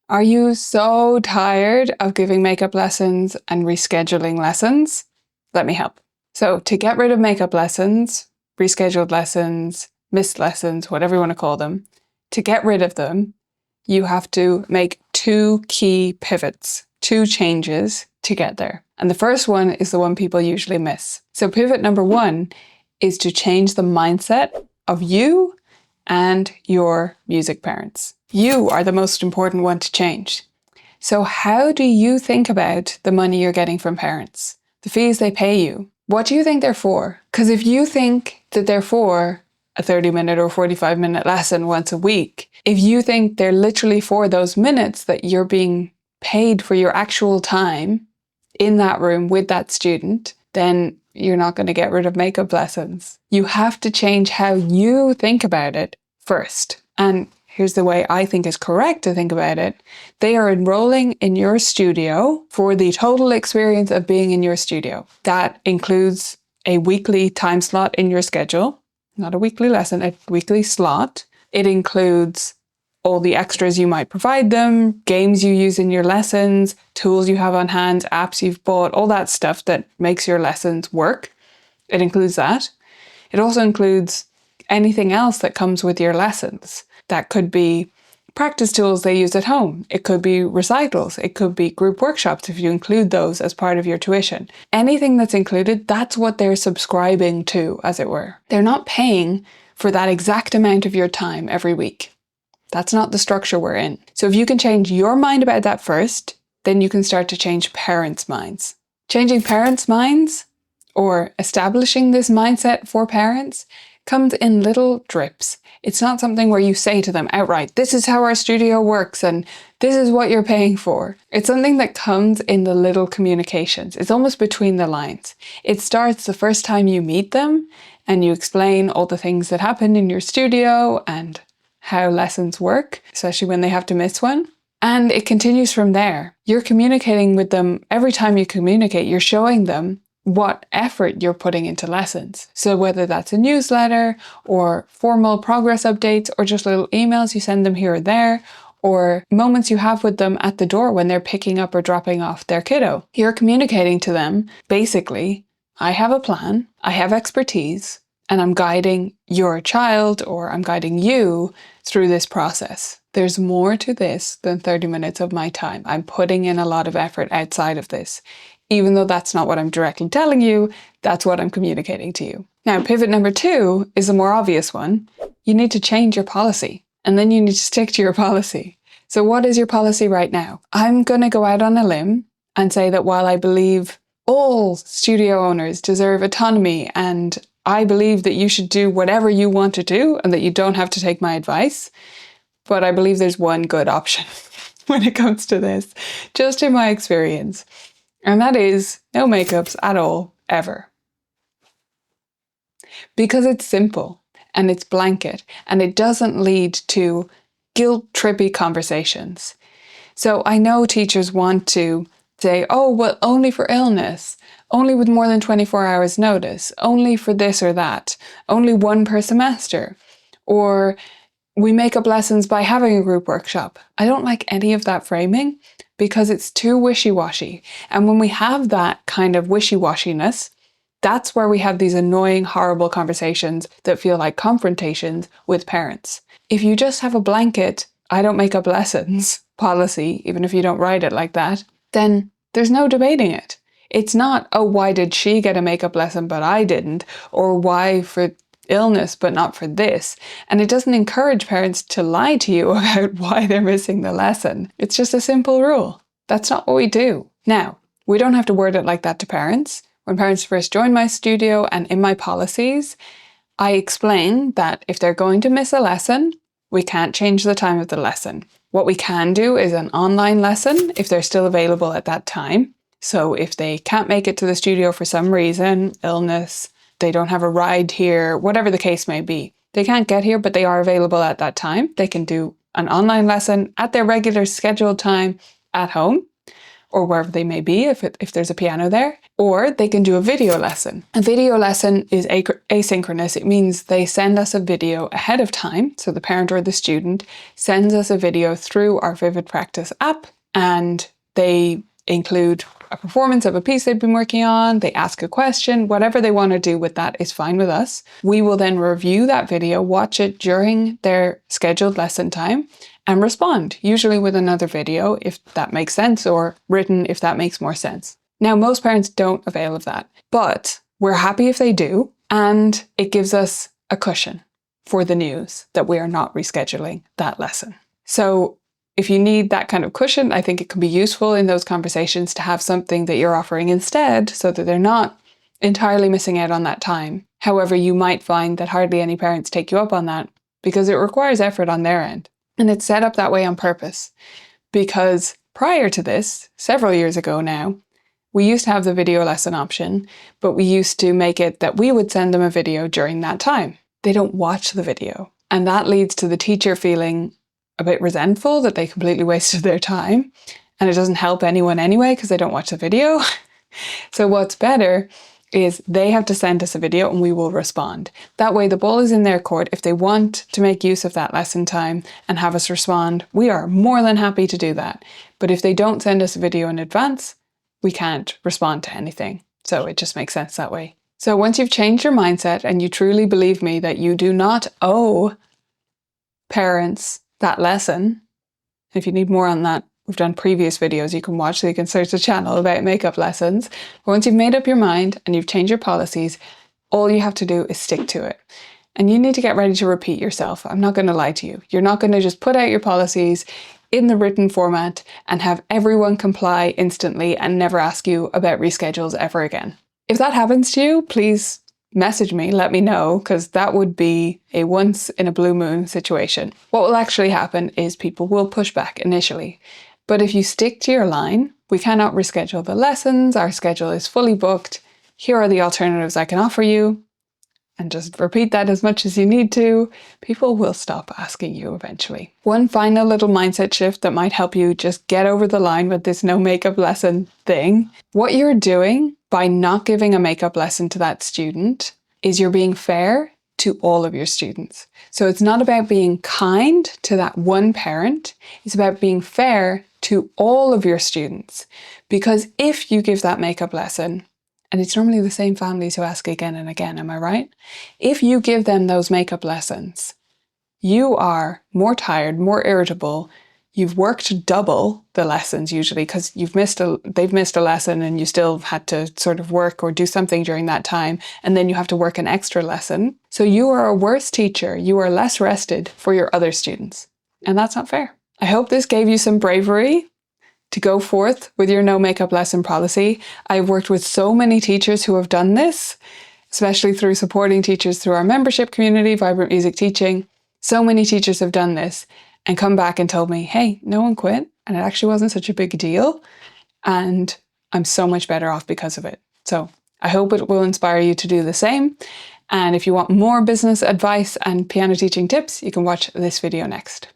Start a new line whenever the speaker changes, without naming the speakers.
Are you so tired of giving makeup lessons and rescheduling lessons? Let me help. So to get rid of makeup lessons, rescheduled lessons, missed lessons, whatever you want to call them, to get rid of them, you have to make two key pivots, two changes to get there. And the first one is the one people usually miss. So pivot number one is to change the mindset of you and your music parents. You are the most important one to change. So how do you think about the money you're getting from parents? The fees they pay you? What do you think they're for? Because if you think that they're for a 30-minute or 45-minute lesson once a week, if you think they're literally for those minutes that you're being paid for your actual time in that room with that student, then you're not going to get rid of makeup lessons. You have to change how you think about it first. And here's the way I think is correct to think about it. They are enrolling in your studio for the total experience of being in your studio. That includes a weekly time slot in your schedule, not a weekly lesson, a weekly slot. It includes all the extras you might provide them, games you use in your lessons, tools you have on hand, apps you've bought, all that stuff that makes your lessons work. It includes that. It also includes anything else that comes with your lessons. That could be practice tools they use at home. It could be recitals. It could be group workshops if you include those as part of your tuition. Anything that's included, that's what they're subscribing to, as it were. They're not paying for that exact amount of your time every week. That's not the structure we're in. So if you can change your mind about that first, then you can start to change parents' minds. Changing parents' minds, or establishing this mindset for parents, comes in little drips. It's not something where you say to them outright, this is how our studio works and this is what you're paying for. It's something that comes in the little communications. It's almost between the lines. It starts the first time you meet them and you explain all the things that happen in your studio and how lessons work, especially when they have to miss one. And it continues from there. You're communicating with them. Every time you communicate, you're showing them what effort you're putting into lessons. So whether that's a newsletter or formal progress updates or just little emails you send them here or there, or moments you have with them at the door when they're picking up or dropping off their kiddo, you're communicating to them, basically, I have a plan, I have expertise, and I'm guiding your child or I'm guiding you through this process. There's more to this than 30 minutes of my time. I'm putting in a lot of effort outside of this. Even though that's not what I'm directly telling you, that's what I'm communicating to you. Now, pivot number two is the more obvious one. You need to change your policy, and then you need to stick to your policy. So what is your policy right now? I'm going to go out on a limb and say that while I believe all studio owners deserve autonomy and I believe that you should do whatever you want to do and that you don't have to take my advice, but I believe there's one good option when it comes to this, just in my experience. And that is no makeups at all, ever. Because it's simple and it's blanket and it doesn't lead to guilt-trippy conversations. So I know teachers want to say, oh, well, only for illness, only with more than 24 hours notice, only for this or that, only one per semester, or we make up lessons by having a group workshop. I don't like any of that framing because it's too wishy-washy. And when we have that kind of wishy-washiness, that's where we have these annoying, horrible conversations that feel like confrontations with parents. If you just have a blanket, I don't make up lessons policy, even if you don't write it like that, then there's no debating it. It's not, oh, why did she get a makeup lesson but I didn't? Or why for illness but not for this? And it doesn't encourage parents to lie to you about why they're missing the lesson. It's just a simple rule. That's not what we do. Now, we don't have to word it like that to parents. When parents first join my studio and in my policies, I explain that if they're going to miss a lesson, we can't change the time of the lesson. What we can do is an online lesson if they're still available at that time. So if they can't make it to the studio for some reason, illness, they don't have a ride here, whatever the case may be, they can't get here, but they are available at that time. They can do an online lesson at their regular scheduled time at home or wherever they may be if there's a piano there, or they can do a video lesson. A video lesson is asynchronous. It means they send us a video ahead of time. So the parent or the student sends us a video through our Vivid Practice app, and they include a performance of a piece they've been working on, they ask a question, whatever they want to do with that is fine with us. We will then review that video, watch it during their scheduled lesson time, and respond, usually with another video if that makes sense, or written if that makes more sense. Now, most parents don't avail of that, but we're happy if they do, and it gives us a cushion for the news that we are not rescheduling that lesson. So if you need that kind of cushion, I think it can be useful in those conversations to have something that you're offering instead so that they're not entirely missing out on that time. However, you might find that hardly any parents take you up on that because it requires effort on their end. And it's set up that way on purpose because prior to this, several years ago now, we used to have the video lesson option, but we used to make it that we would send them a video during that time. They don't watch the video. And that leads to the teacher feeling a bit resentful that they completely wasted their time. And it doesn't help anyone anyway because they don't watch the video. So what's better is they have to send us a video and we will respond. That way the ball is in their court. If they want to make use of that lesson time and have us respond, we are more than happy to do that. But if they don't send us a video in advance, we can't respond to anything. So it just makes sense that way. So once you've changed your mindset and you truly believe me that you do not owe parents that lesson, if you need more on that, we've done previous videos you can watch, so you can search the channel about makeup lessons. But once you've made up your mind and you've changed your policies, all you have to do is stick to it. And you need to get ready to repeat yourself. I'm not going to lie to you. You're not going to just put out your policies in the written format and have everyone comply instantly and never ask you about reschedules ever again. If that happens to you, please message me, let me know, because that would be a once in a blue moon situation. What will actually happen is people will push back initially. But if you stick to your line, we cannot reschedule the lessons, our schedule is fully booked, here are the alternatives I can offer you, and just repeat that as much as you need to, people will stop asking you eventually. One final little mindset shift that might help you just get over the line with this no makeup lesson thing. What you're doing by not giving a makeup lesson to that student is you're being fair to all of your students. So it's not about being kind to that one parent, it's about being fair to all of your students. Because if you give that makeup lesson, and it's normally the same families who ask again and again, am I right? If you give them those makeup lessons, you are more tired, more irritable, you've worked double the lessons usually because they've missed a lesson and you still had to sort of work or do something during that time, and then you have to work an extra lesson. So you are a worse teacher, you are less rested for your other students, and that's not fair. I hope this gave you some bravery to go forth with your no makeup lesson policy. I've worked with so many teachers who have done this, especially through supporting teachers through our membership community, Vibrant Music Teaching. So many teachers have done this and come back and told me, hey, no one quit and it actually wasn't such a big deal and I'm so much better off because of it. So I hope it will inspire you to do the same. And if you want more business advice and piano teaching tips, you can watch this video next.